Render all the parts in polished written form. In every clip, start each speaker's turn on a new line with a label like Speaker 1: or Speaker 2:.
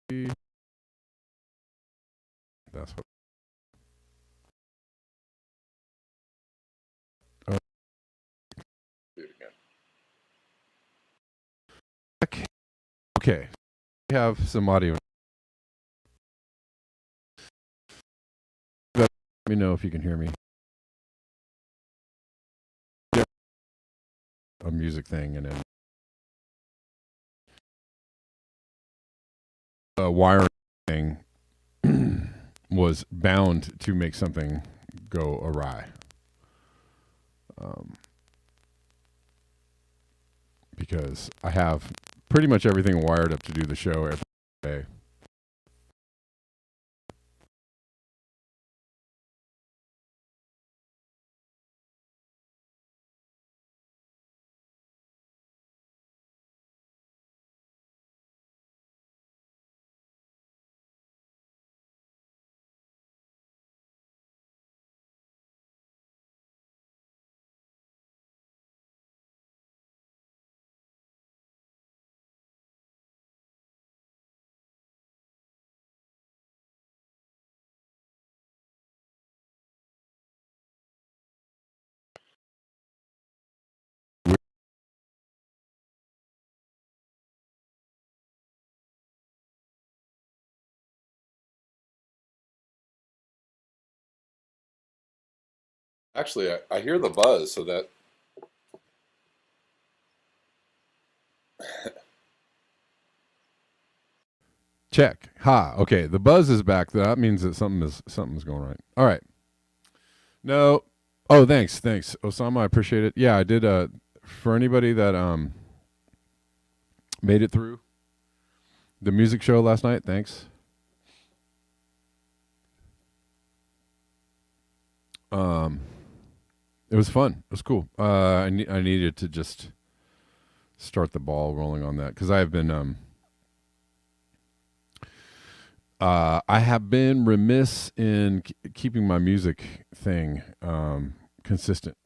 Speaker 1: That's what. Oh, do it again. Okay. We have some audio. Let me know if you can hear me. A music thing and then a wiring thing was bound to make something go awry. Um, because I have pretty much everything wired up to do the show every day. Actually, I hear the buzz, so that check. Ha. Okay, the buzz is back. That means that something's going right. All right. No. Oh, thanks, Osama. I appreciate it. Yeah, I did. For anybody that made it through the music show last night, thanks. Um, it was fun. It was cool. I needed to just start the ball rolling on that because I have been I have been remiss in keeping my music thing consistent.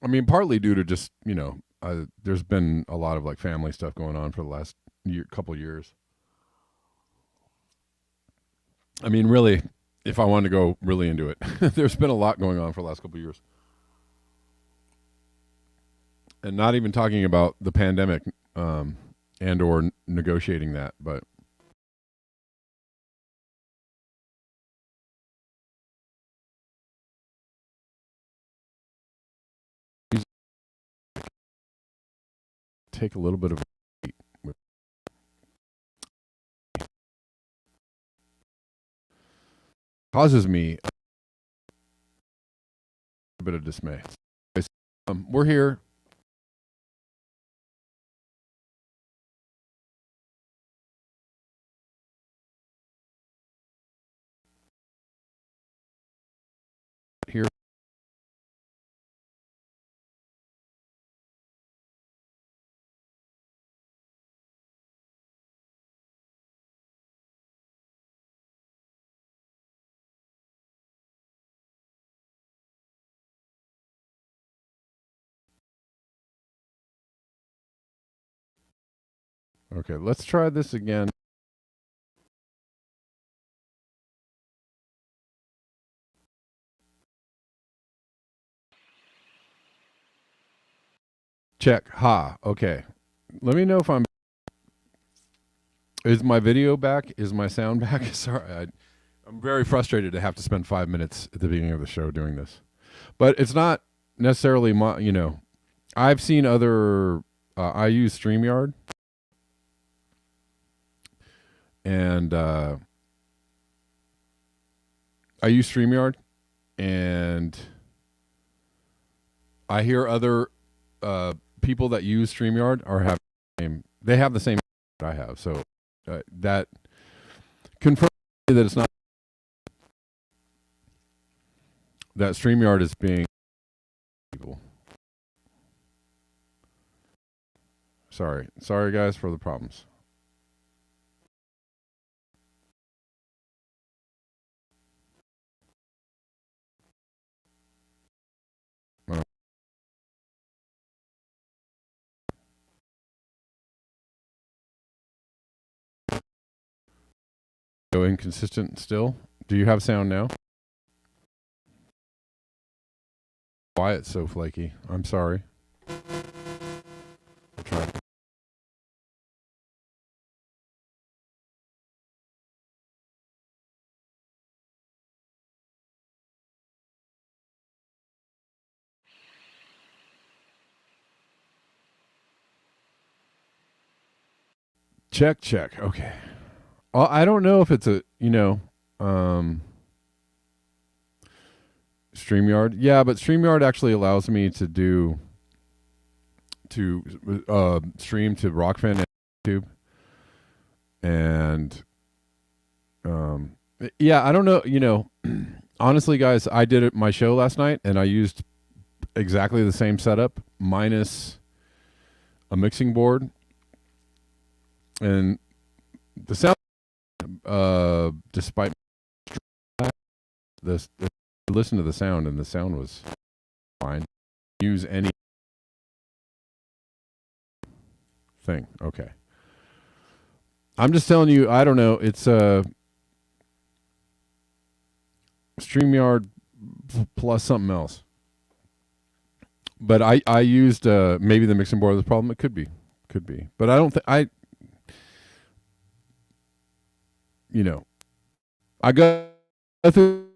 Speaker 1: I mean, partly due to just there's been a lot of like family stuff going on for the last couple years. I mean, really, if I wanted to go really into it, there's been a lot going on for the last couple years, and not even talking about the pandemic and or negotiating that, but take a little bit of causes me a bit of dismay. We're here. Here. Okay, let's try this again. Check. Ha. Okay. Let me know if I'm. Is my video back? Is my sound back? Sorry, I'm very frustrated to have to spend 5 minutes at the beginning of the show doing this, but it's not necessarily my. I've seen other. I use StreamYard, and I use StreamYard, and I hear other people that use StreamYard are have they have the same that I have, so that confirms that it's not that StreamYard is being people. Sorry guys for the problems. inconsistent still? Do you have sound now? Why it's so flaky? I'm sorry. I'll try. Check. Okay. I don't know if it's a StreamYard. Yeah, but StreamYard actually allows me to stream to Rockfin and YouTube. And yeah, I don't know, honestly guys, I did my show last night and I used exactly the same setup minus a mixing board. And the sound despite this, listen to the sound and the sound was fine. Use any thing. Okay. I'm just telling you, I don't know. It's StreamYard plus something else. But I used maybe the mixing board was the problem. It could be. But I don't think I go through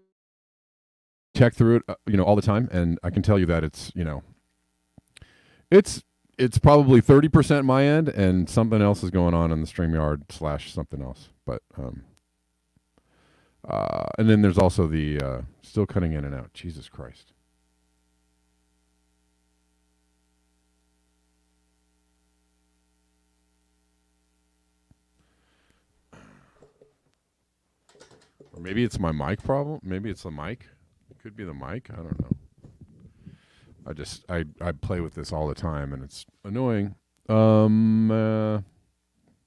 Speaker 1: check through it all the time, and I can tell you that it's probably 30% my end, and something else is going on in the StreamYard / something else. But and then there's also the still cutting in and out. Jesus Christ. Or maybe it's my mic problem. Maybe it's the mic. It could be the mic. I don't know. I play with this all the time and it's annoying.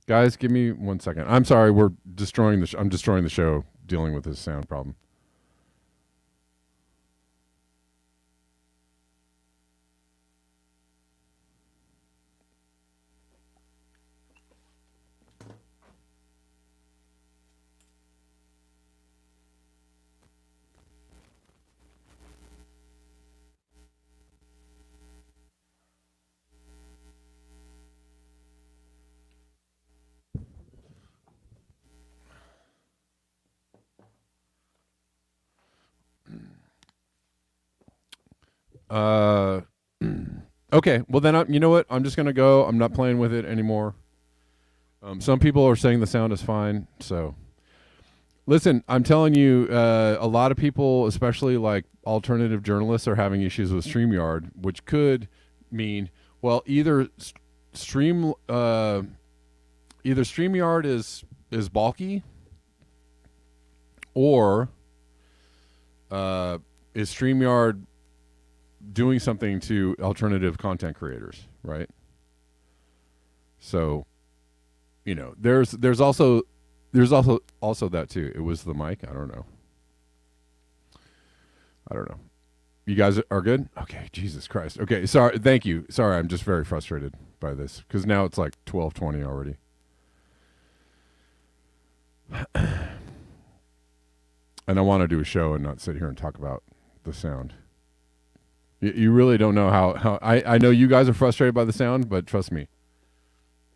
Speaker 1: Guys, give me 1 second. I'm sorry, I'm destroying the show dealing with this sound problem. Okay. Well, then you know what? I'm just gonna go. I'm not playing with it anymore. Some people are saying the sound is fine. So, listen, I'm telling you, a lot of people, especially like alternative journalists, are having issues with StreamYard, which could mean, well, either StreamYard is bulky, or is StreamYard doing something to alternative content creators, right? So, there's also that too. It was the mic. I don't know. You guys are good? Okay, Jesus Christ. Okay, sorry. Thank you. Sorry, I'm just very frustrated by this because now it's like 12:20 already. And I want to do a show and not sit here and talk about the sound. You really don't know how I know you guys are frustrated by the sound, but trust me,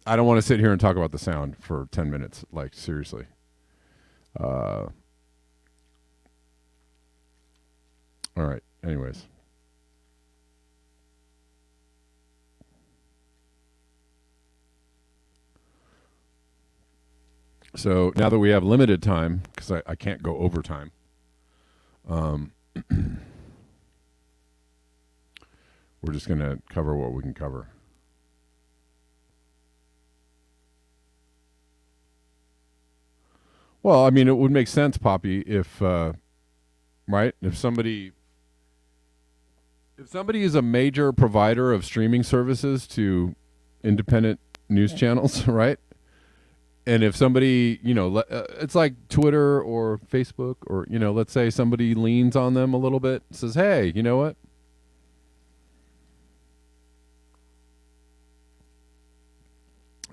Speaker 1: I don't want to sit here and talk about the sound for 10 minutes. Like, seriously. All right. Anyways. So now that we have limited time, because I can't go overtime, we're just going to cover what we can cover. Well, I mean, it would make sense, Poppy, if right, if somebody is a major provider of streaming services to independent news channels, right? And if somebody, it's like Twitter or Facebook, or let's say somebody leans on them a little bit, says, "Hey, you know what?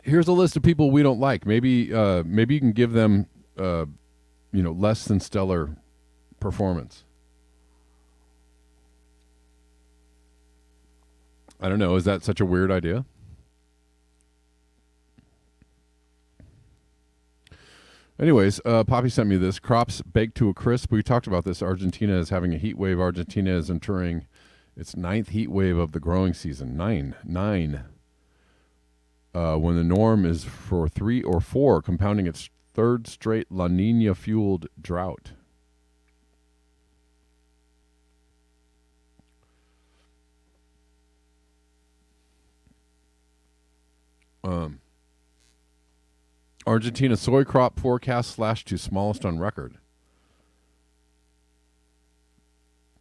Speaker 1: Here's a list of people we don't like. Maybe you can give them less than stellar performance. I don't know. Is that such a weird idea? Anyways, Poppy sent me this. Crops baked to a crisp. We talked about this. Argentina is having a heat wave. Argentina is entering its 9th heat wave of the growing season. Nine. When the norm is for 3 or 4, compounding its 3rd straight La Nina-fueled drought. Argentina soy crop forecast slashed to smallest on record.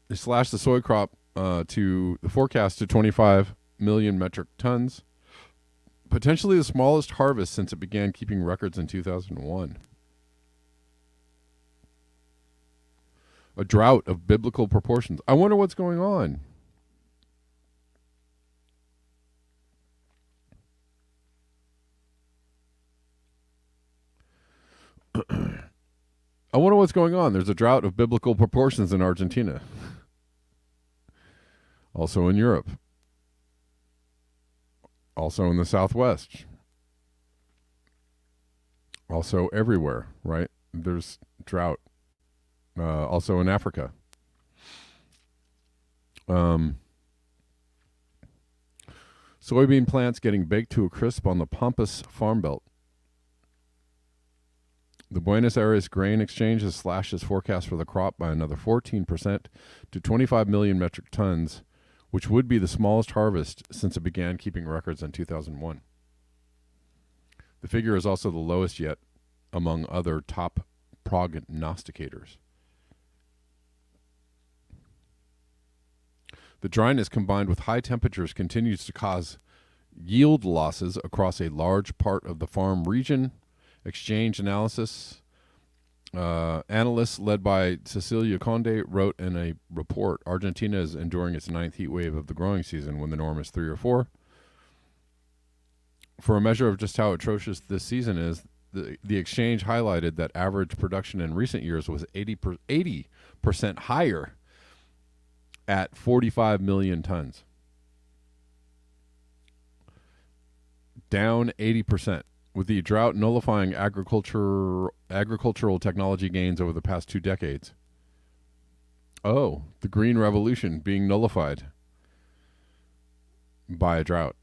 Speaker 1: They slashed the soy crop to the forecast to 25 million metric tons, potentially the smallest harvest since it began keeping records in 2001. A drought of biblical proportions. I wonder what's going on. I wonder what's going on. There's a drought of biblical proportions in Argentina. Also in Europe. Also in the Southwest. Also everywhere, right? There's drought. Also in Africa. Soybean plants getting baked to a crisp on the Pampas Farm Belt. The Buenos Aires Grain Exchange has slashed its forecast for the crop by another 14% to 25 million metric tons, which would be the smallest harvest since it began keeping records in 2001. The figure is also the lowest yet among other top prognosticators. The dryness combined with high temperatures continues to cause yield losses across a large part of the farm region. Exchange analysis analysts led by Cecilia Conde wrote in a report, Argentina is enduring its 9th heat wave of the growing season when the norm is 3 or 4. For a measure of just how atrocious this season is, the exchange highlighted that average production in recent years was 80% higher at 45 million tons. Down 80%. With the drought nullifying agricultural technology gains over the past 2 decades. Oh, the Green Revolution being nullified by a drought.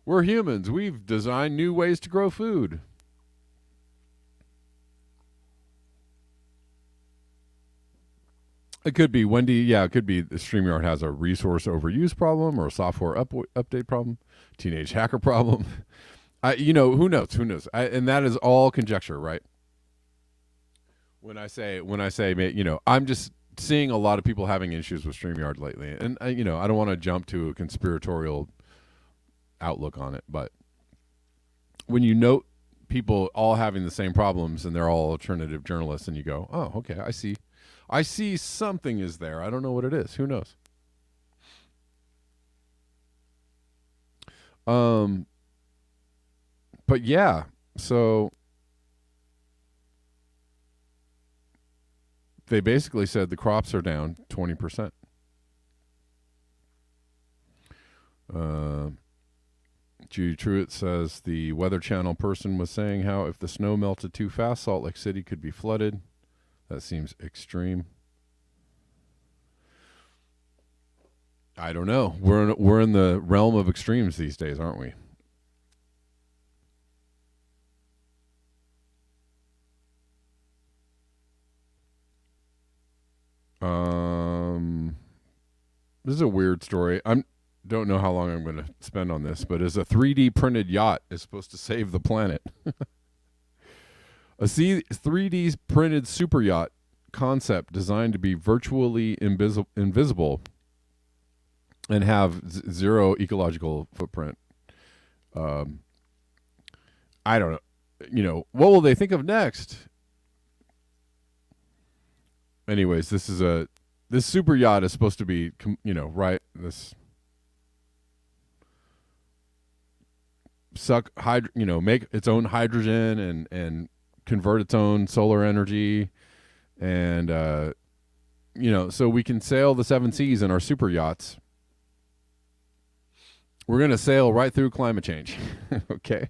Speaker 1: We're humans. We've designed new ways to grow food. It could be Wendy. Yeah, it could be the StreamYard has a resource overuse problem or a software update problem, teenage hacker problem. Who knows? Who knows? And that is all conjecture, right? When I say, I'm just seeing a lot of people having issues with StreamYard lately, and I don't want to jump to a conspiratorial outlook on it, but when you note people all having the same problems and they're all alternative journalists, and you go, oh, okay, I see something is there. I don't know what it is. Who knows? But yeah, so they basically said the crops are down 20%. Judy Truitt says the Weather Channel person was saying how if the snow melted too fast, Salt Lake City could be flooded. That seems extreme. I don't know. We're in the realm of extremes these days, aren't we? This is a weird story. Don't know how long I'm going to spend on this, but as a 3D printed yacht is supposed to save the planet. A 3D printed super yacht concept designed to be virtually invisible and have zero ecological footprint. I don't know. What will they think of next? Anyways, this super yacht is supposed to be, this make its own hydrogen and convert its own solar energy, and so we can sail the seven seas in our super yachts. We're going to sail right through climate change. Okay.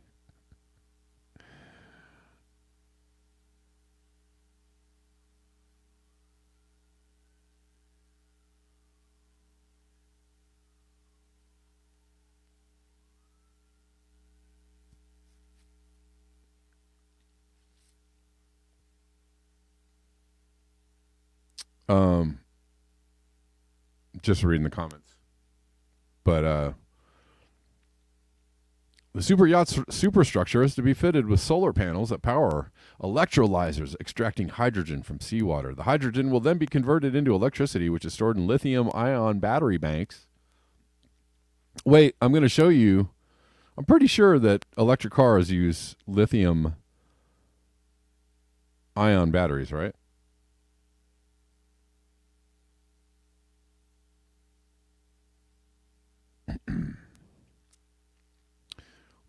Speaker 1: Just reading the comments, but the super yacht's superstructure is to be fitted with solar panels that power electrolyzers extracting hydrogen from seawater. The hydrogen will then be converted into electricity, which is stored in lithium-ion battery banks. Wait, I'm going to show you. I'm pretty sure that electric cars use lithium-ion batteries, right?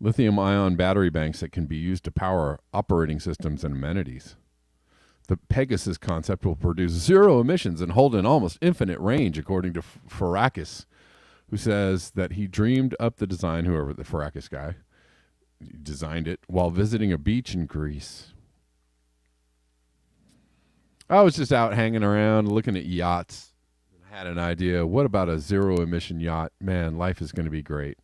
Speaker 1: Lithium-ion battery banks that can be used to power operating systems and amenities. The Pegasus concept will produce zero emissions and hold an almost infinite range, according to Farakis, who says that he dreamed up the design, whoever the Farakis guy designed it, while visiting a beach in Greece. I was just out hanging around looking at yachts. I had an idea. What about a zero-emission yacht? Man, life is going to be great.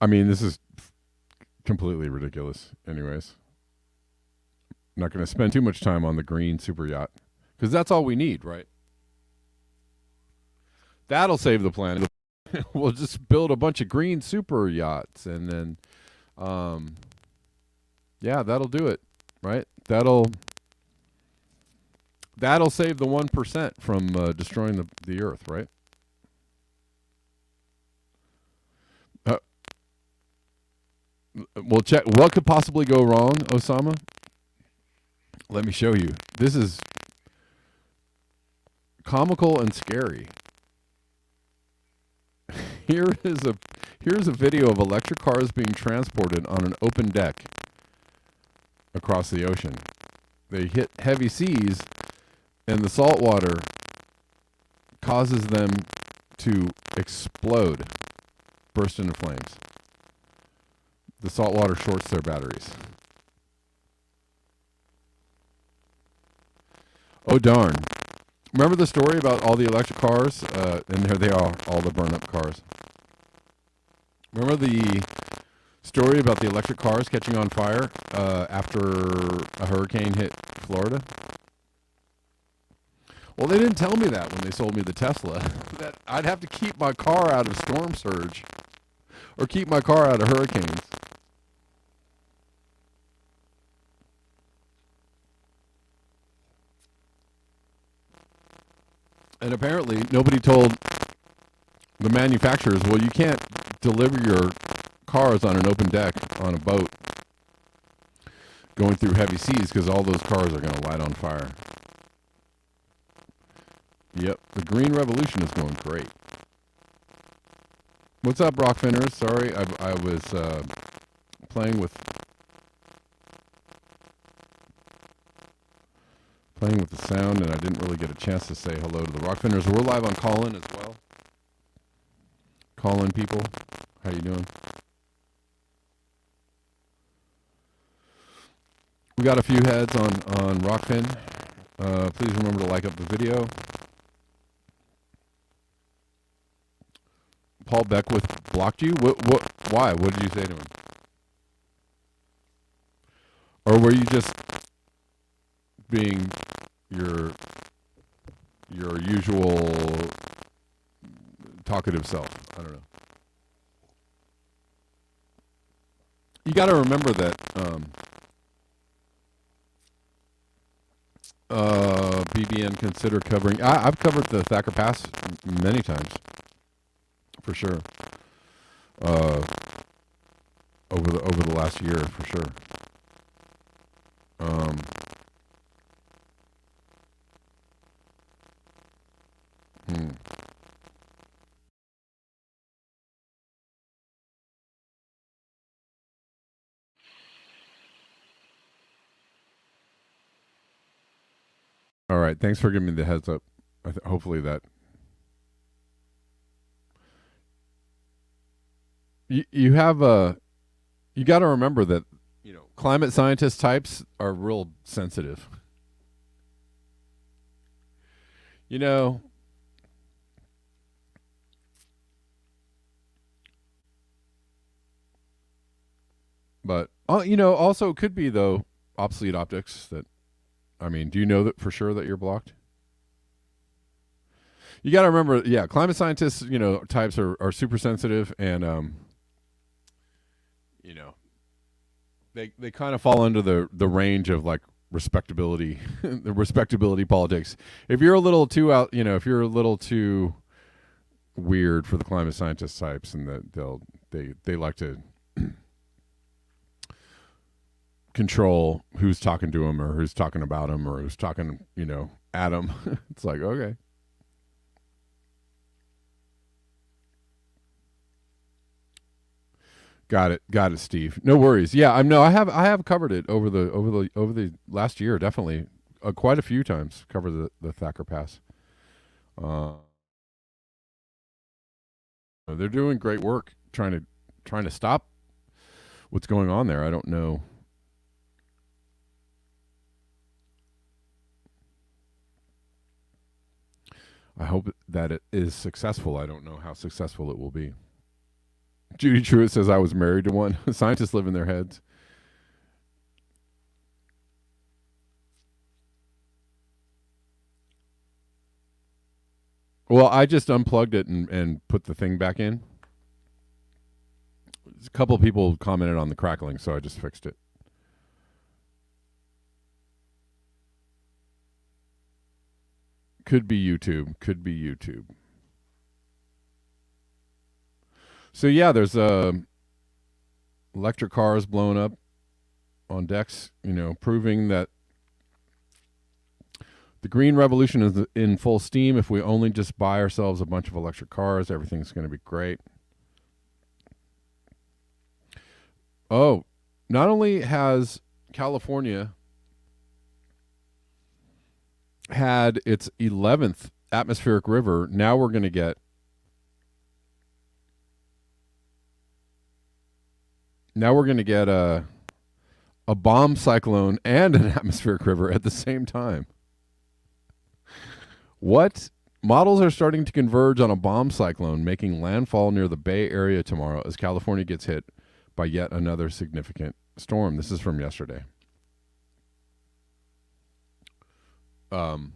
Speaker 1: I mean, this is completely ridiculous. Anyways, I'm not going to spend too much time on the green super yacht because that's all we need, right? That'll save the planet. We'll just build a bunch of green super yachts, and then, yeah, that'll do it, right? That'll save the 1% from destroying the Earth, right? Well, check. What could possibly go wrong, Osama? Let me show you. This is comical and scary. Here's a video of electric cars being transported on an open deck across the ocean. They hit heavy seas, and the salt water causes them to explode, burst into flames. The salt water shorts their batteries. Oh, darn. Remember the story about all the electric cars? And there they are, all the burn-up cars. Remember the story about the electric cars catching on fire after a hurricane hit Florida? Well, they didn't tell me that when they sold me the Tesla, that I'd have to keep my car out of storm surge or keep my car out of hurricanes. And apparently, nobody told the manufacturers, well, you can't deliver your cars on an open deck on a boat going through heavy seas because all those cars are going to light on fire. Yep, the green revolution is going great. What's up, Rockfinners? Sorry, I was playing with the sound, and I didn't really get a chance to say hello to the Rockfinners. We're live on Callin as well. Callin people, how you doing? We got a few heads on Rockfin. Please remember to like up the video. Paul Beckwith blocked you? Why? What did you say to him? Or were you just being your usual talkative self? I don't know. You got to remember that BBN consider covering. I've covered the Thacker Pass many times, for sure. Over the last year, for sure. Hmm. All right. Thanks for giving me the heads up. Hopefully that you have a you got to remember that climate scientist types are real sensitive. You know, but also it could be though obsolete optics that I mean, do you know that for sure that you're blocked? You got to remember, yeah, climate scientists, types are super sensitive and you know, they kind of fall under the range of like respectability, the respectability politics. If you're a little too out, if you're a little too weird for the climate scientist types, and that they like to control who's talking to him or who's talking about him or who's talking, at him. It's like, okay. Got it, Steve. No worries. Yeah, I have covered it over the last year, definitely, quite a few times. Covered the Thacker Pass. Uh, they're doing great work trying to stop what's going on there. I don't know. I hope that it is successful. I don't know how successful it will be. Judy Truitt says I was married to one. Scientists live in their heads. Well, I just unplugged it and put the thing back in. A couple of people commented on the crackling, so I just fixed it. Could be YouTube. Could be YouTube. So yeah, there's electric cars blowing up on decks. Proving that the green revolution is in full steam. If we only just buy ourselves a bunch of electric cars, everything's going to be great. Oh, not only has California had its 11th atmospheric river, now we're going to get a bomb cyclone and an atmospheric river at the same time. What? Models are starting to converge on a bomb cyclone making landfall near the Bay Area tomorrow as California gets hit by yet another significant storm. This is from yesterday. Um,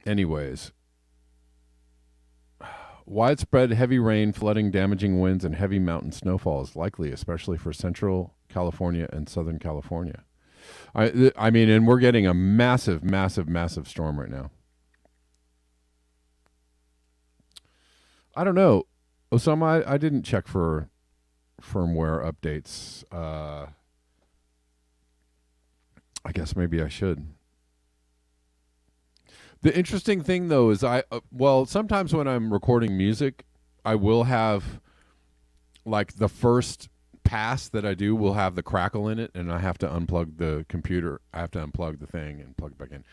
Speaker 1: anyways, widespread heavy rain, flooding, damaging winds, and heavy mountain snowfall is likely, especially for central California and southern California. I mean, and we're getting a massive, massive, massive storm right now. I don't know. Osama, I didn't check for firmware updates. I guess maybe I should. The interesting thing, though, is sometimes when I'm recording music, I will have like the first pass that I do will have the crackle in it, and I have to unplug the computer. I have to unplug the thing and plug it back in.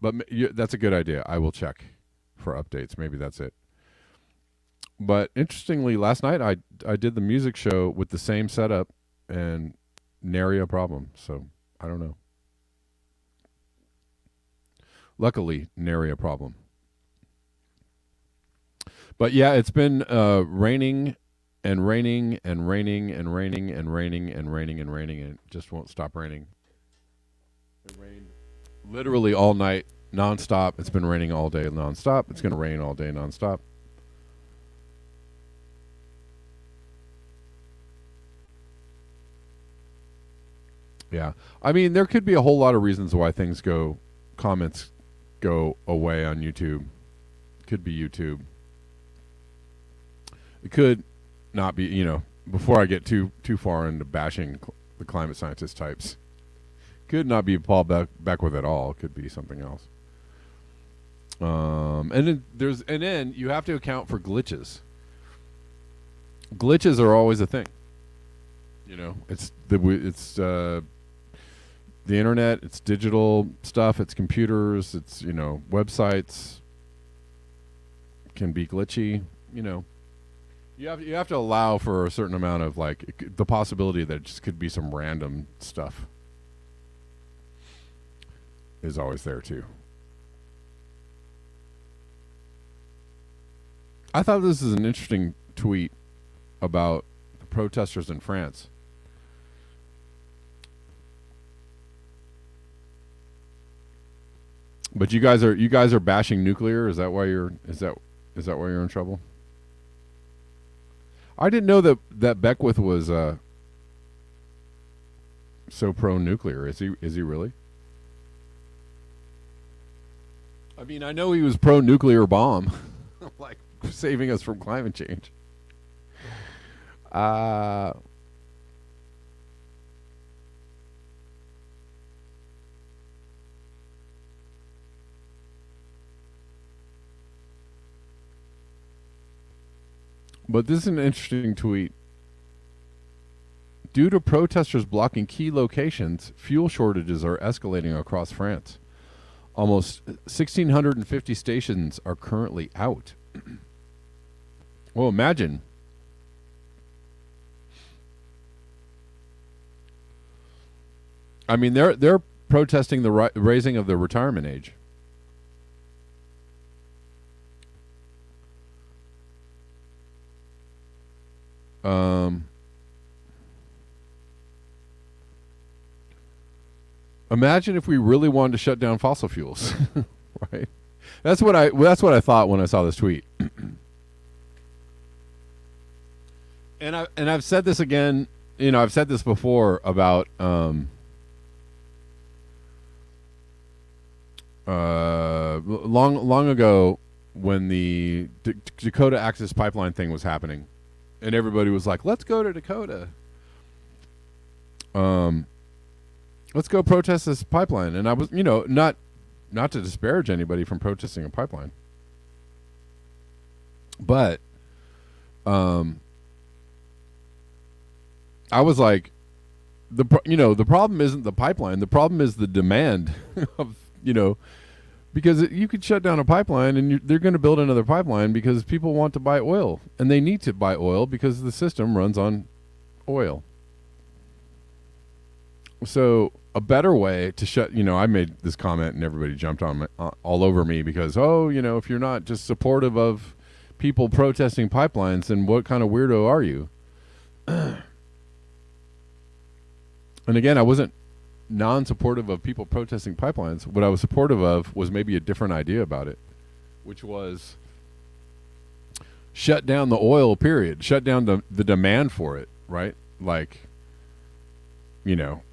Speaker 1: But that's a good idea. I will check for updates. Maybe that's it. But interestingly, last night I did the music show with the same setup and nary a problem. So I don't know. Luckily, nary a problem. But yeah, it's been raining and raining and raining and raining and raining and raining and raining, and it just won't stop raining. It rained literally all night, nonstop. It's been raining all day, nonstop. It's going to rain all day, nonstop. Yeah. I mean, there could be a whole lot of reasons why comments go away on YouTube. Could be YouTube. It could, not be, before I get too far into bashing the climate scientist types, could not be Paul Beckwith at all. It could be something else. And then you have to account for glitches. Glitches are always a thing. It's the internet, it's digital stuff, it's computers, it's websites can be glitchy. You have to allow for a certain amount of the possibility that it just could be some random stuff is always there too. I thought this is an interesting tweet about the protesters in France. But you guys are bashing nuclear. Is that why you're in trouble? I didn't know that Beckwith was so pro nuclear. Is he really? I mean, I know he was pro nuclear bomb, like saving us from climate change. But this is an interesting tweet. Due to protesters blocking key locations, fuel shortages are escalating across France. Almost 1,650 stations are currently out. Well, imagine. I mean, they're protesting the raising of the retirement age. Imagine if we really wanted to shut down fossil fuels, right? That's what I thought when I saw this tweet. And I've said this again. I've said this before about long ago when the Dakota Access Pipeline thing was happening, and everybody was like, "Let's go to Dakota. Let's go protest this pipeline." And I was, not to disparage anybody from protesting a pipeline, but I was like, the problem isn't the pipeline. The problem is the demand of, because you could shut down a pipeline and they're going to build another pipeline because people want to buy oil, and they need to buy oil because the system runs on oil. So a better way to shut, I made this comment and everybody jumped on all over me because, if you're not just supportive of people protesting pipelines, then what kind of weirdo are you? And again, I wasn't non-supportive of people protesting pipelines. What I was supportive of was maybe a different idea about it, which was shut down the oil, period. Shut down the demand for it, right? Like,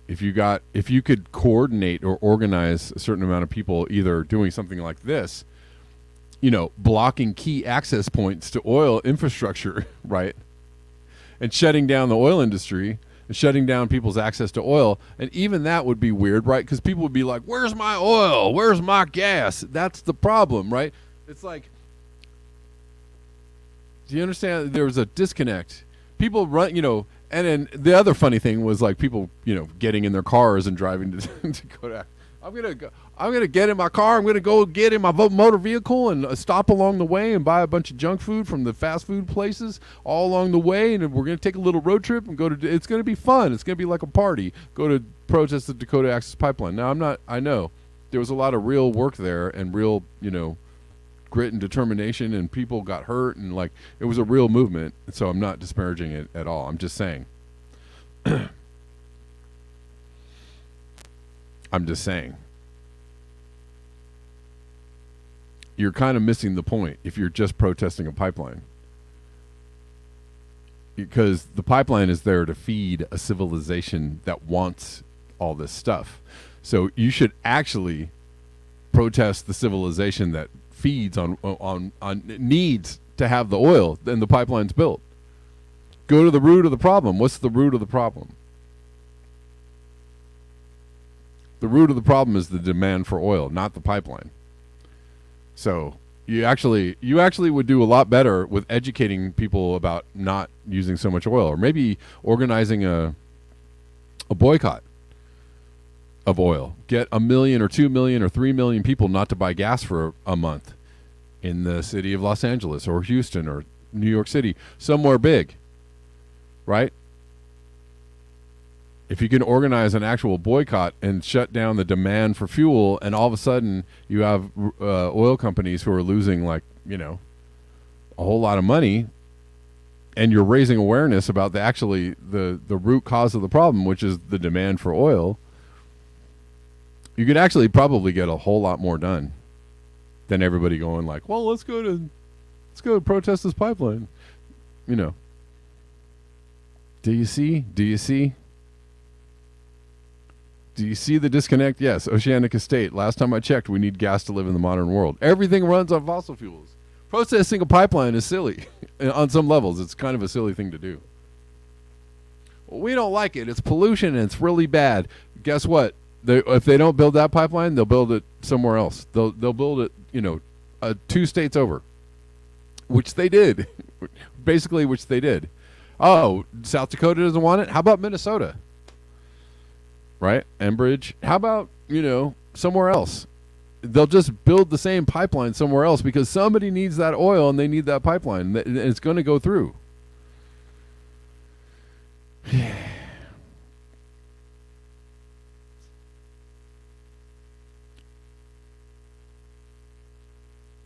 Speaker 1: if you could coordinate or organize a certain amount of people either doing something like this, blocking key access points to oil infrastructure, right? And shutting down the oil industry and shutting down people's access to oil. And even that would be weird, right? Because people would be like, where's my oil? Where's my gas? That's the problem, right? It's like, do you understand? There was a disconnect. People run, and then the other funny thing was like people, getting in their cars and driving to Kodak. I'm gonna get in my car. I'm gonna go get in my motor vehicle and stop along the way and buy a bunch of junk food from the fast food places all along the way, and we're gonna take a little road trip and go to. It's gonna be fun. It's gonna be like a party. Go to protest the Dakota Access Pipeline. Now I know there was a lot of real work there and real, grit and determination, and people got hurt, and it was a real movement. So I'm not disparaging it at all. I'm just saying. You're kind of missing the point if you're just protesting a pipeline, because the pipeline is there to feed a civilization that wants all this stuff. So you should actually protest the civilization that feeds on needs to have the oil, then the pipeline's built. Go to the root of the problem. What's the root of the problem? The root of the problem is the demand for oil, not the pipeline. So you actually would do a lot better with educating people about not using so much oil, or maybe organizing a boycott of oil. Get 1 million or 2 million or 3 million people not to buy gas for a month in the city of Los Angeles or Houston or New York City, somewhere big, right? If you can organize an actual boycott and shut down the demand for fuel, and all of a sudden you have oil companies who are losing, like, a whole lot of money, and you're raising awareness about the root cause of the problem, which is the demand for oil, you could actually probably get a whole lot more done than everybody going like, well, let's go to protest this pipeline. Do you see? Do you see the disconnect? Yes, Oceanic Estate. Last time I checked, we need gas to live in the modern world. Everything runs on fossil fuels. Protesting a pipeline is silly. On some levels, it's kind of a silly thing to do. Well, we don't like it. It's pollution and it's really bad. Guess what? If they don't build that pipeline, they'll build it somewhere else. They'll build it, 2 states over, which they did. Basically, which they did. Oh, South Dakota doesn't want it? How about Minnesota? Right? Enbridge. How about, somewhere else? They'll just build the same pipeline somewhere else because somebody needs that oil and they need that pipeline. And it's going to go through.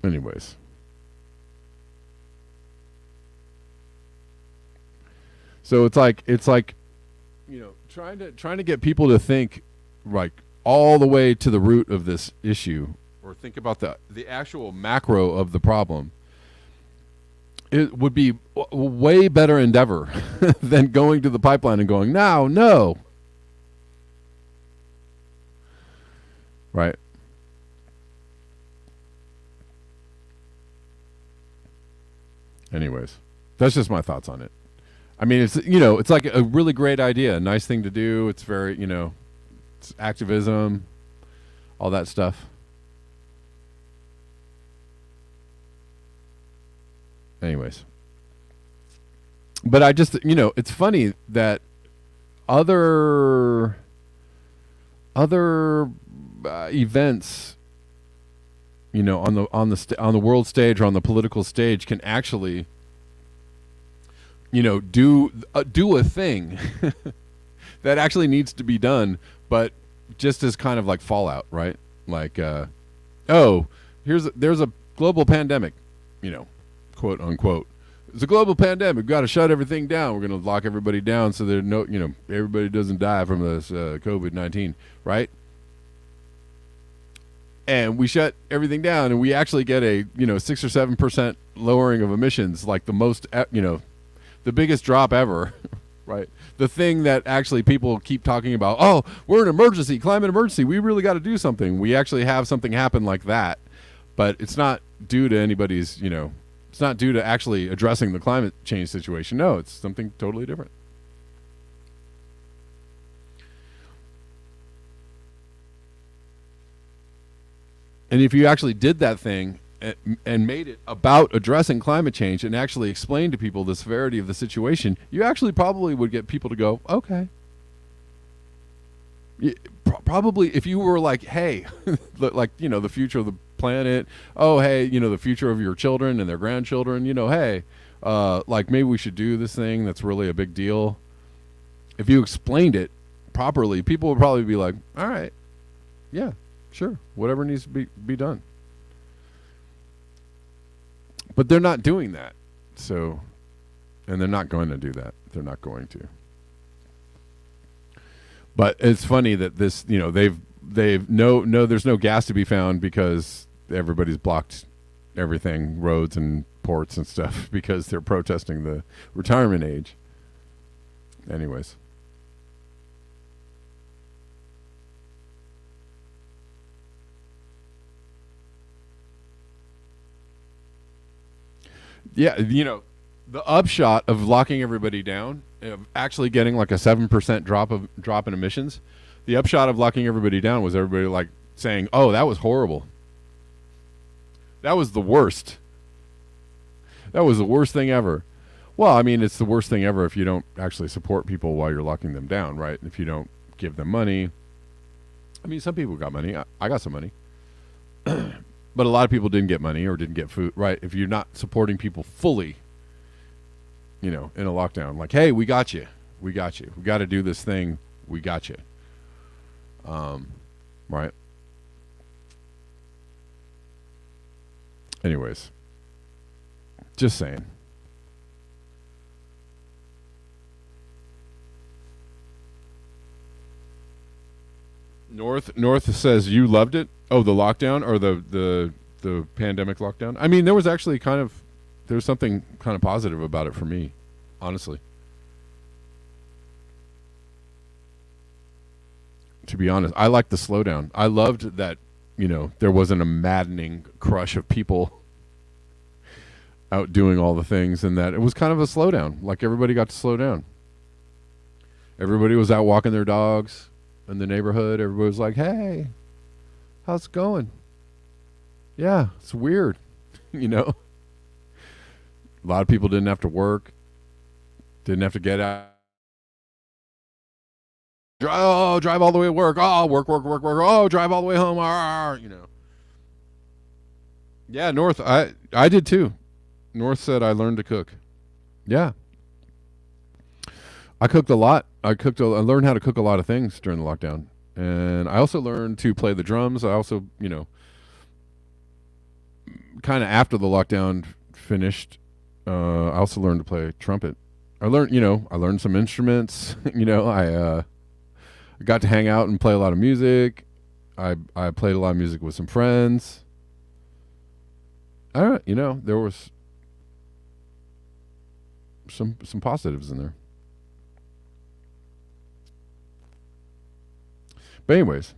Speaker 1: Anyways. So it's like trying to get people to think like all the way to the root of this issue, or think about the actual macro of the problem. It would be a way better endeavor than going to the pipeline and going, no. Right? Anyways, that's just my thoughts on it. I mean, it's like a really great idea, a nice thing to do. It's very, it's activism, all that stuff. Anyways. But I just, it's funny that other events, on the world stage or on the political stage can actually, do a thing that actually needs to be done, but just as kind of like fallout, right? Like, there's a global pandemic, quote unquote. It's a global pandemic. We've got to shut everything down. We're going to lock everybody down so there everybody doesn't die from this COVID-19, right? And we shut everything down, and we actually get a 6 or 7% lowering of emissions, like the most, the biggest drop ever, right? The thing that actually people keep talking about. Oh, we're an emergency, climate emergency. We really got to do something. We actually have something happen like that, but it's not due to anybody's, it's not due to actually addressing the climate change situation. No, it's something totally different. And if you actually did that thing and made it about addressing climate change and actually explained to people the severity of the situation, you actually probably would get people to go, okay. Probably if you were like, hey, like, the future of the planet, oh, hey, the future of your children and their grandchildren, hey, like maybe we should do this thing that's really a big deal. If you explained it properly, people would probably be like, all right, yeah, sure, whatever needs to be done. But they're not doing that. So, and they're not going to do that. They're not going to. But it's funny that this, there's no gas to be found because everybody's blocked everything, roads and ports and stuff, because they're protesting the retirement age. Anyways. Yeah, The upshot of locking everybody down, of actually getting like a 7% drop in emissions, the upshot of locking everybody down was everybody like saying, "Oh, that was horrible. That was the worst. That was the worst thing ever." Well, I mean, it's the worst thing ever if you don't actually support people while you're locking them down, right? If you don't give them money. I mean, some people got money. I got some money. But a lot of people didn't get money or didn't get food, right? If you're not supporting people fully, in a lockdown, like, hey, we got you. We got you. We got to do this thing. We got you. Right. Anyways, just saying. North says you loved it. Oh, the lockdown or the pandemic lockdown. I mean, there was actually there's something kind of positive about it for me, honestly. To be honest, I liked the slowdown. I loved that, there wasn't a maddening crush of people out doing all the things, and that it was kind of a slowdown. Like everybody got to slow down. Everybody was out walking their dogs in the neighborhood. Everybody was like, "Hey, how's it going?" Yeah, it's weird, A lot of people didn't have to work, didn't have to get out. Oh, drive all the way to work. Oh, work. Oh, drive all the way home. Yeah, North. I did too. North said I learned to cook. Yeah, I cooked a lot. I learned how to cook a lot of things during the lockdown, and I also learned to play the drums. I also, kind of after the lockdown finished, I also learned to play trumpet. I learned some instruments. I got to hang out and play a lot of music. I played a lot of music with some friends. I don't, there was some positives in there. But anyways,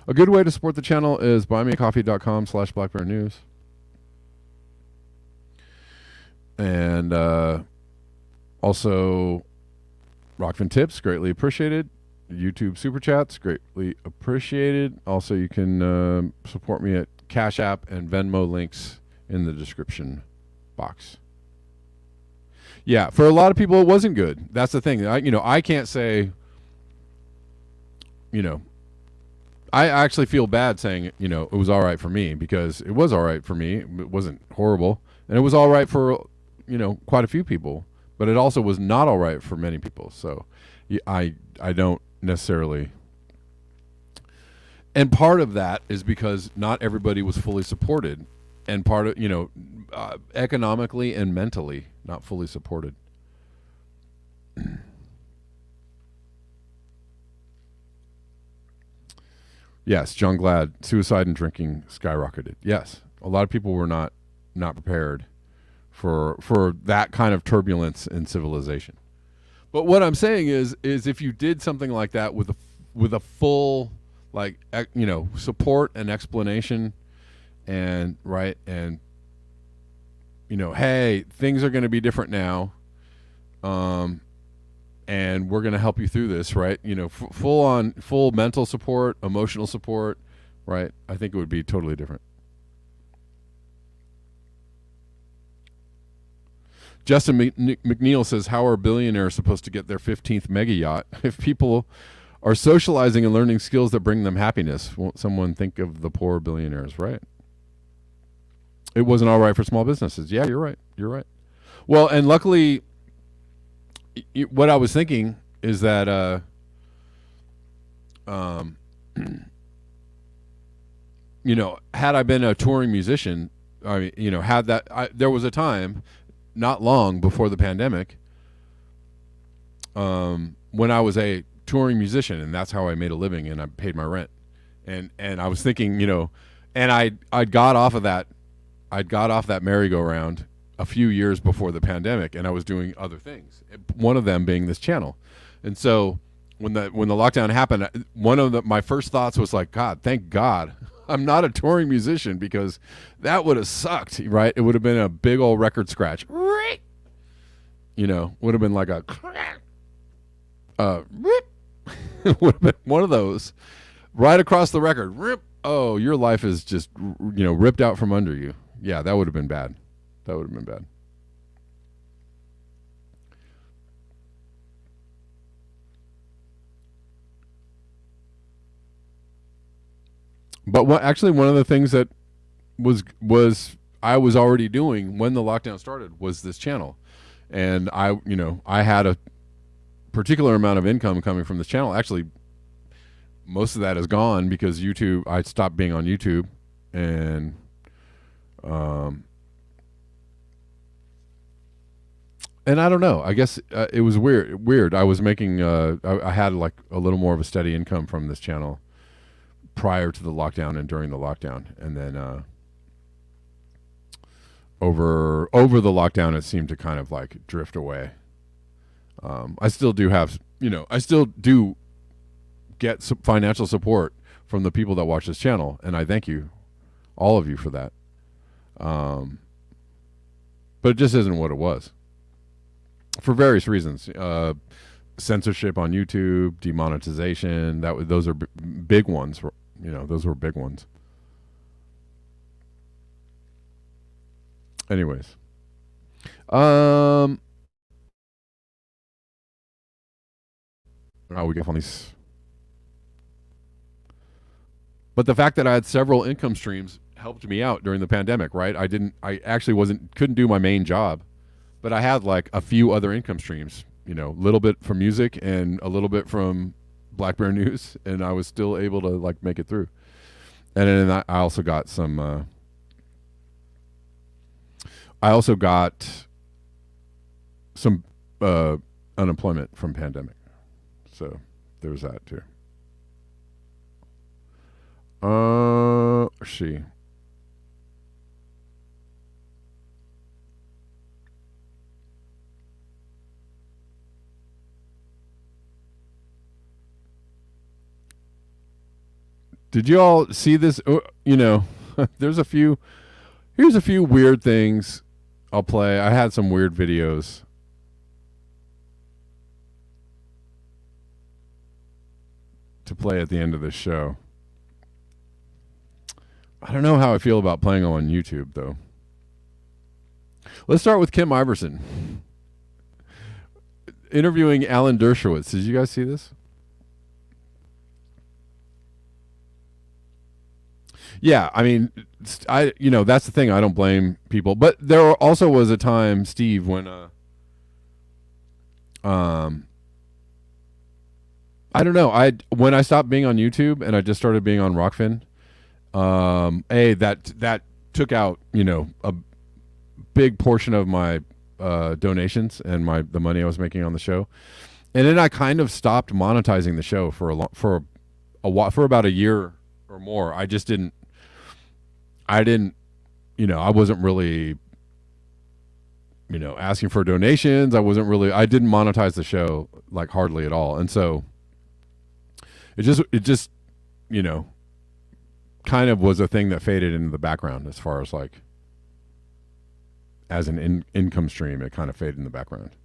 Speaker 1: a good way to support the channel is buymeacoffee.com/blackbearnews. And also Rockfin tips, greatly appreciated. YouTube super chats, greatly appreciated. Also, you can support me at Cash App and Venmo, links in the description box. Yeah, for a lot of people, it wasn't good. That's the thing. I can't say. I actually feel bad saying it was all right for me, because it was all right for me. It wasn't horrible, and it was all right for quite a few people. But it also was not all right for many people. So, I don't necessarily. And part of that is because not everybody was fully supported, and part of economically and mentally not fully supported. Yes, John Glad, suicide and drinking skyrocketed. Yes, a lot of people were not prepared for that kind of turbulence in civilization. But what I'm saying is if you did something like that with a full support and explanation, and hey, things are going to be different now, and we're going to help you through this, right? Full mental support, emotional support, right? I think it would be totally different. Justin McNeil says, how are billionaires supposed to get their 15th mega yacht if people are socializing and learning skills that bring them happiness? Won't someone think of the poor billionaires, right? It wasn't all right for small businesses. Yeah, you're right. You're right. Well, and luckily, what I was thinking is that had I been a touring musician, there was a time not long before the pandemic when I was a touring musician, and that's how I made a living and I paid my rent. And I was thinking, and I got off that merry-go-round a few years before the pandemic, and I was doing other things. One of them being this channel. And so when the lockdown happened, my first thoughts was like, God, thank God I'm not a touring musician because that would have sucked, right? It would have been a big old record scratch. You know, would have been like a rip. Would have been one of those right across the record. Rip. Oh, your life is just, you know, ripped out from under you. Yeah, that would have been bad. That would have been bad. But what actually one of the things that was I was already doing when the lockdown started was this channel, and I had a particular amount of income coming from this channel. Actually, most of that is gone because YouTube. I stopped being on YouTube, and um, and I don't know. I guess it was weird. Weird. I was making. I had like a little more of a steady income from this channel prior to the lockdown and during the lockdown, and then over the lockdown, it seemed to kind of like drift away. I still do have, I still do get some financial support from the people that watch this channel, and I thank you, all of you, for that. But it just isn't what it was for various reasons. Censorship on YouTube, demonetization. Those are big ones. Those were big ones. Anyways, we get on these. But the fact that I had several income streams helped me out during the pandemic, right? I actually couldn't do my main job, but I had like a few other income streams, a little bit from music and a little bit from Black Bear News, and I was still able to like make it through. And then I also got some, unemployment from pandemic. So there's that too. Let's see. Did you all see this? Here's a few weird things I'll play. I had some weird videos. To play at the end of the show. I don't know how I feel about playing them on YouTube, though. Let's start with Kim Iverson interviewing Alan Dershowitz. Did you guys see this? Yeah, I mean, that's the thing. I don't blame people, but there also was a time, Steve, when I don't know. When I stopped being on YouTube and I just started being on Rockfin, that took out a big portion of my donations and the money I was making on the show, and then I kind of stopped monetizing the show for for about a year or more. I didn't. I wasn't really asking for donations. I didn't monetize the show like hardly at all, and so. It just, kind of was a thing that faded into the background as far as like, as an income stream, it kind of faded in the background.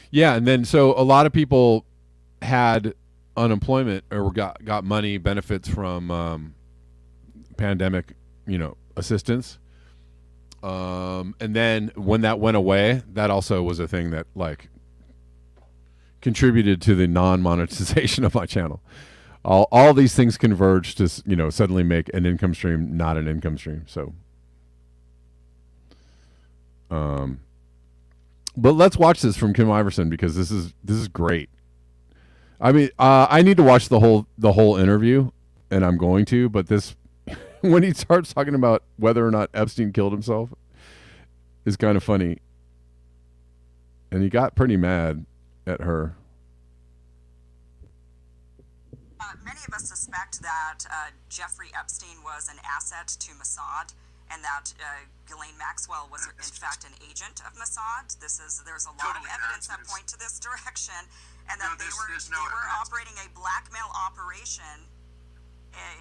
Speaker 1: Yeah, and then so a lot of people had unemployment or got money benefits from pandemic, assistance. And then when that went away, that also was a thing that like contributed to the non-monetization of my channel. All these things converged to suddenly make an income stream not an income stream. So, but let's watch this from Kim Iverson because this is great. I mean, I need to watch the whole interview, and I'm going to. But this, when he starts talking about whether or not Epstein killed himself, is kind of funny, and he got pretty mad at her.
Speaker 2: Many of us suspect that Jeffrey Epstein was an asset to Mossad, and that Ghislaine Maxwell was in fact an agent of Mossad. There's a lot of evidence that point to this direction, and that they were operating a blackmail operation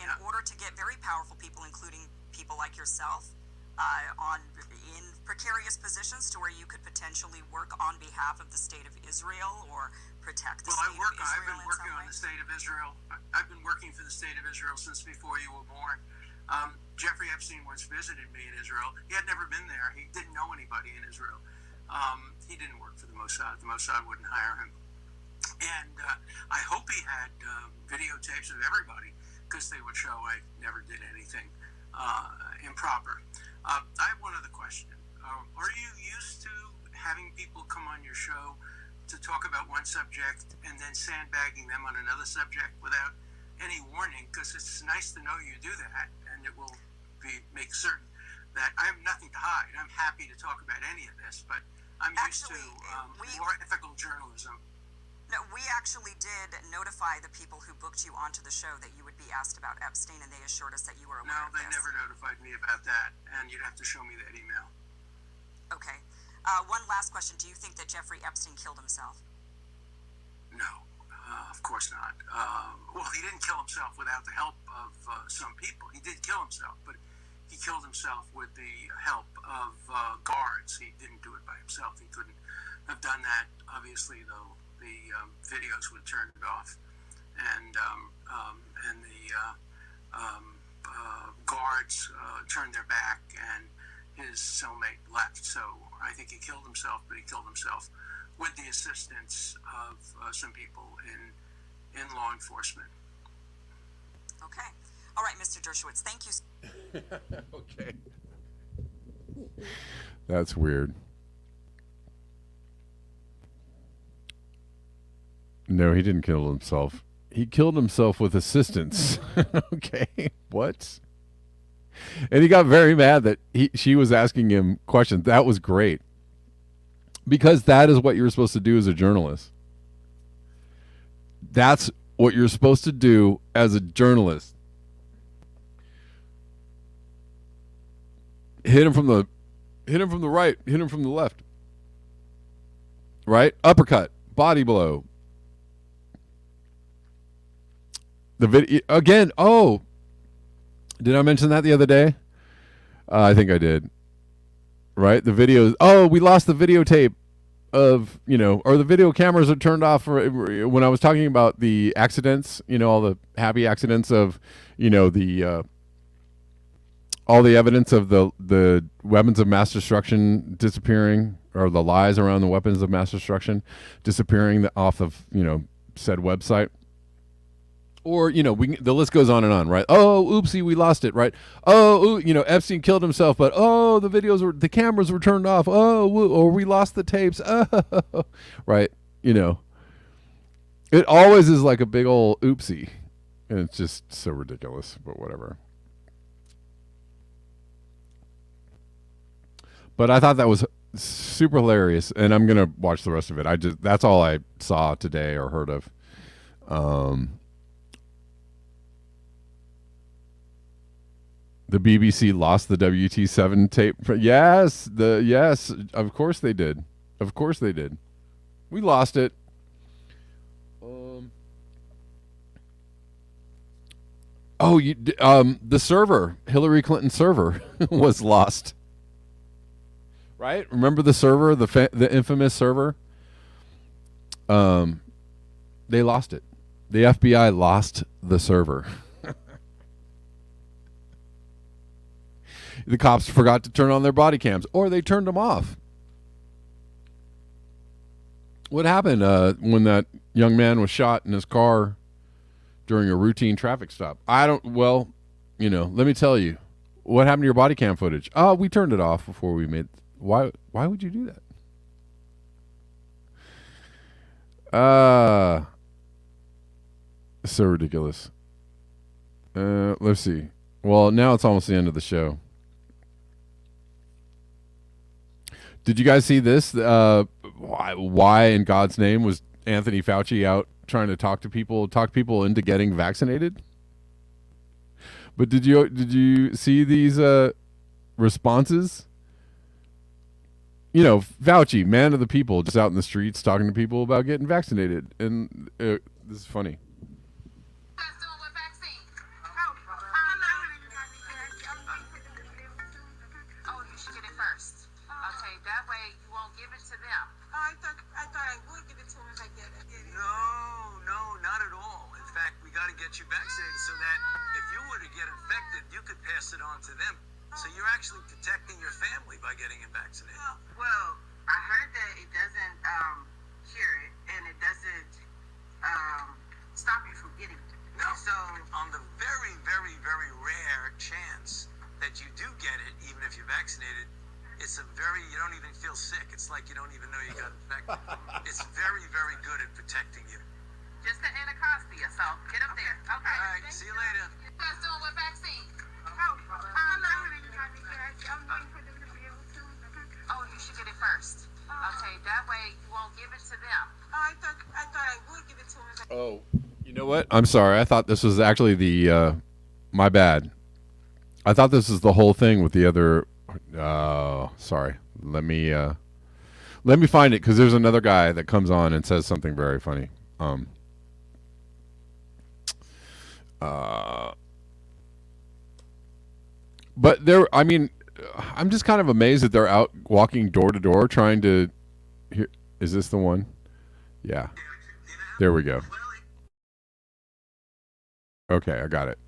Speaker 2: in order to get very powerful people, including people like yourself, in precarious positions to where you could potentially work on behalf of the state of Israel or protect the state of Israel.
Speaker 3: I've been working on the state of Israel. I've been working for the state of Israel since before you were born. Jeffrey Epstein once visited me in Israel. He had never been there. He didn't know anybody in Israel. He didn't work for the Mossad. The Mossad wouldn't hire him. And I hope he had videotapes of everybody, because they would show I never did anything improper. I have one other question. Are you used to having people come on your show to talk about one subject and then sandbagging them on another subject without any warning? Because it's nice to know you do that, and it will make certain that I have nothing to hide. I'm happy to talk about any of this, but I'm used to more ethical journalism.
Speaker 2: No, we actually did notify the people who booked you onto the show that you would be asked about Epstein, and they assured us that you were aware of this.
Speaker 3: No, they never notified me about that, and you'd have to show me that email.
Speaker 2: Okay. One last question. Do you think that Jeffrey Epstein killed himself?
Speaker 3: No, of course not. Well, he didn't kill himself without the help of some people. He did kill himself, but he killed himself with the help of guards. He didn't do it by himself. He couldn't have done that, obviously, though. The videos were turned off, and the guards turned their back, and his cellmate left. So I think he killed himself, but he killed himself with the assistance of some people in law enforcement.
Speaker 2: Okay. All right, Mr. Dershowitz, thank you.
Speaker 1: Okay. That's weird. No, he didn't kill himself. He killed himself with assistance. Okay, what? And he got very mad that she was asking him questions. That was great. Because that is what you're supposed to do as a journalist. That's what you're supposed to do as a journalist. Hit him from the right, hit him from the left. Right? Uppercut, body blow. The video again. Oh, did I mention that the other day? I think I did. Right? The videos. Oh, we lost the videotape of, or the video cameras are turned off when I was talking about the accidents, all the happy accidents of, all the evidence of the weapons of mass destruction disappearing, or the lies around the weapons of mass destruction disappearing off of, said website. Or, the list goes on and on, right? Oh, oopsie, we lost it, right? Oh, Epstein killed himself, but the cameras were turned off. Oh, or we lost the tapes. Oh, right? It always is like a big old oopsie. And it's just so ridiculous, but whatever. But I thought that was super hilarious, and I'm going to watch the rest of it. That's all I saw today or heard of. The BBC lost the WT7 tape. Yes, of course they did. Of course they did. We lost it. The server, Hillary Clinton's server, was lost. Right? Remember the server, the infamous server? They lost it. The FBI lost the server. The cops forgot to turn on their body cams, or they turned them off. What happened when that young man was shot in his car during a routine traffic stop? Let me tell you. What happened to your body cam footage? Oh, we turned it off before we made... Why would you do that? So ridiculous. Let's see. Well, now it's almost the end of the show. Did you guys see this? Why in God's name was Anthony Fauci out trying to talk people into getting vaccinated? But did you see these responses. You know, Fauci, man of the people, just out in the streets talking to people about getting vaccinated, and this is funny.
Speaker 4: Get you vaccinated so that if you were to get infected, you could pass it on to them. So you're actually protecting your family by getting it vaccinated.
Speaker 5: Well, I heard that it doesn't cure it and it doesn't stop you from getting it.
Speaker 4: No.
Speaker 5: So
Speaker 4: on the very, very, very rare chance that you do get it, even if you're vaccinated, it's you don't even feel sick. It's like you don't even know you got infected. It's very, very good at protecting you.
Speaker 5: just the Anacostia, so get up there. Okay.
Speaker 4: All right, see you later.
Speaker 5: You guys doing what vaccine? Oh, you should get it first. Okay, that way you won't give it to them.
Speaker 2: I thought I would give it to him.
Speaker 1: Oh, you know what? I'm sorry. I thought this was actually the. My bad. I thought this is the whole thing with the other. Sorry. Let me find it because there's another guy that comes on and says something very funny. But there, I mean, I'm just kind of amazed that they're out walking door to door trying to. Here, is this the one? Yeah. There we go. Okay, I got it.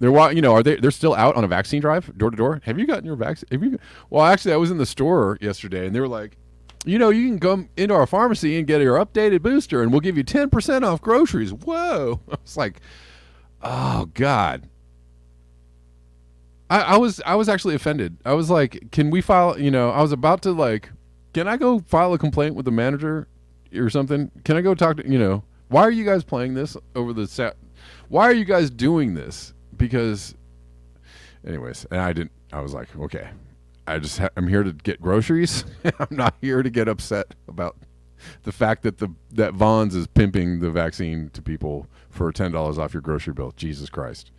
Speaker 1: Are they're still out on a vaccine drive, door to door? Have you gotten your vaccine? Well, actually, I was in the store yesterday, and they were like, you can come into our pharmacy and get your updated booster, and we'll give you 10% off groceries. Whoa! I was like, oh God. I was actually offended. I was like, can we file? I was about to can I go file a complaint with the manager or something? Can I go talk to Why are you guys playing this over the set? Why are you guys doing this? Because, anyways, and I was like, okay, I'm here to get groceries. I'm not here to get upset about the fact that that Vons is pimping the vaccine to people for $10 off your grocery bill. Jesus Christ.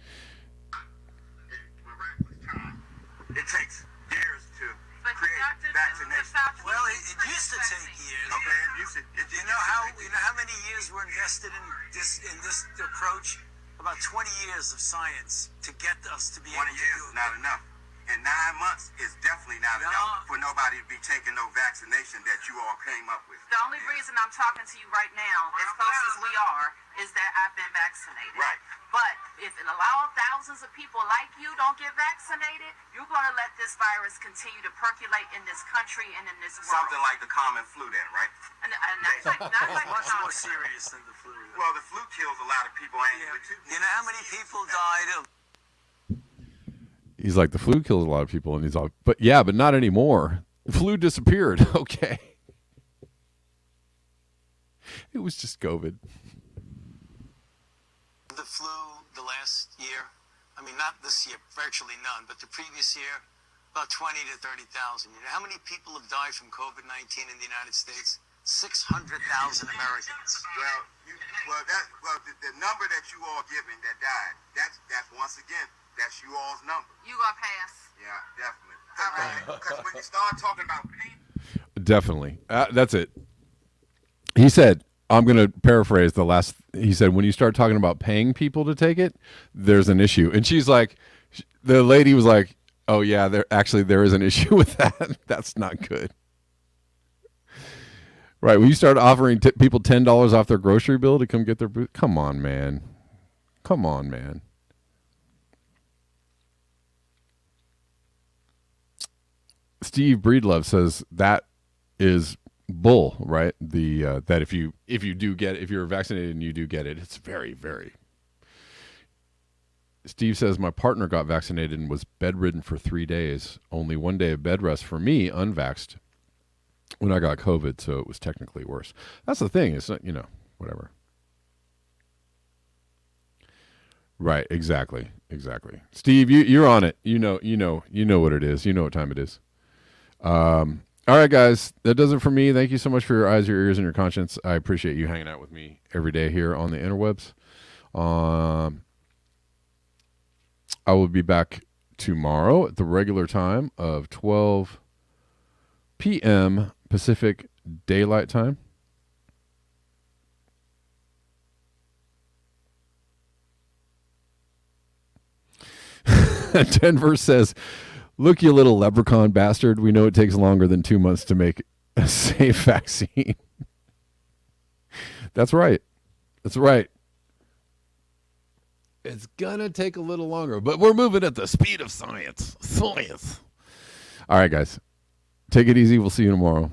Speaker 6: It takes years to
Speaker 5: But
Speaker 6: create vaccination.
Speaker 4: Well, it used to take years.
Speaker 6: Okay,
Speaker 4: You know how many years were invested in this approach? About 20 years of science to get us to be
Speaker 6: 20
Speaker 4: able to
Speaker 6: years
Speaker 4: do
Speaker 6: is
Speaker 4: it.
Speaker 6: not enough. And 9 months is definitely not enough for nobody to be taking no vaccination that you all came up with.
Speaker 5: The only reason I'm talking to you right now, as close as we are, is that I've been vaccinated.
Speaker 6: Right.
Speaker 5: But if it allows thousands of people like you don't get vaccinated, you're going to let this virus continue to percolate in this country and in this world.
Speaker 6: Something like the common flu then, right?
Speaker 5: And not like
Speaker 4: Much more
Speaker 5: common.
Speaker 4: serious than the flu.
Speaker 6: Well, the flu kills a lot of people annually too.
Speaker 4: You know how many people died of?
Speaker 1: He's like, the flu kills a lot of people, and he's all, but not anymore. The flu disappeared. Okay. It was just COVID.
Speaker 4: The flu the last year, I mean, not this year, virtually none, but the previous year, about 20 to 30,000. You know how many people have died from COVID-19 in the United States? 600,000 Americans.
Speaker 6: The number that you all giving that died, that's once again, that's you all's number.
Speaker 5: You going to pass?
Speaker 6: Yeah, definitely. Because when you start talking about pain,
Speaker 1: Definitely. That's it. He said, I'm going to paraphrase he said, when you start talking about paying people to take it, there's an issue. And she's like, the lady was like, oh yeah, there is an issue with that. That's not good. Right. When you start offering people $10 off their grocery bill to come get their booth, come on, man. Steve Breedlove says that is bull, right? The that if you're vaccinated and you do get it, it's very, very. Steve says my partner got vaccinated and was bedridden for 3 days. Only 1 day of bed rest for me, unvaxxed, when I got COVID, so it was technically worse. That's the thing. It's not, whatever. Right. Exactly. Steve, you're on it. You know what it is. You know what time it is. All right, guys, that does it for me. Thank you so much for your eyes, your ears, and your conscience. I appreciate you hanging out with me every day here on the interwebs. I will be back tomorrow at the regular time of 12 p.m. Pacific Daylight Time. Denver says, "Look, you little leprechaun bastard. We know it takes longer than 2 months to make a safe vaccine." That's right. That's right. It's going to take a little longer, but we're moving at the speed of science. Science. All right, guys. Take it easy. We'll see you tomorrow.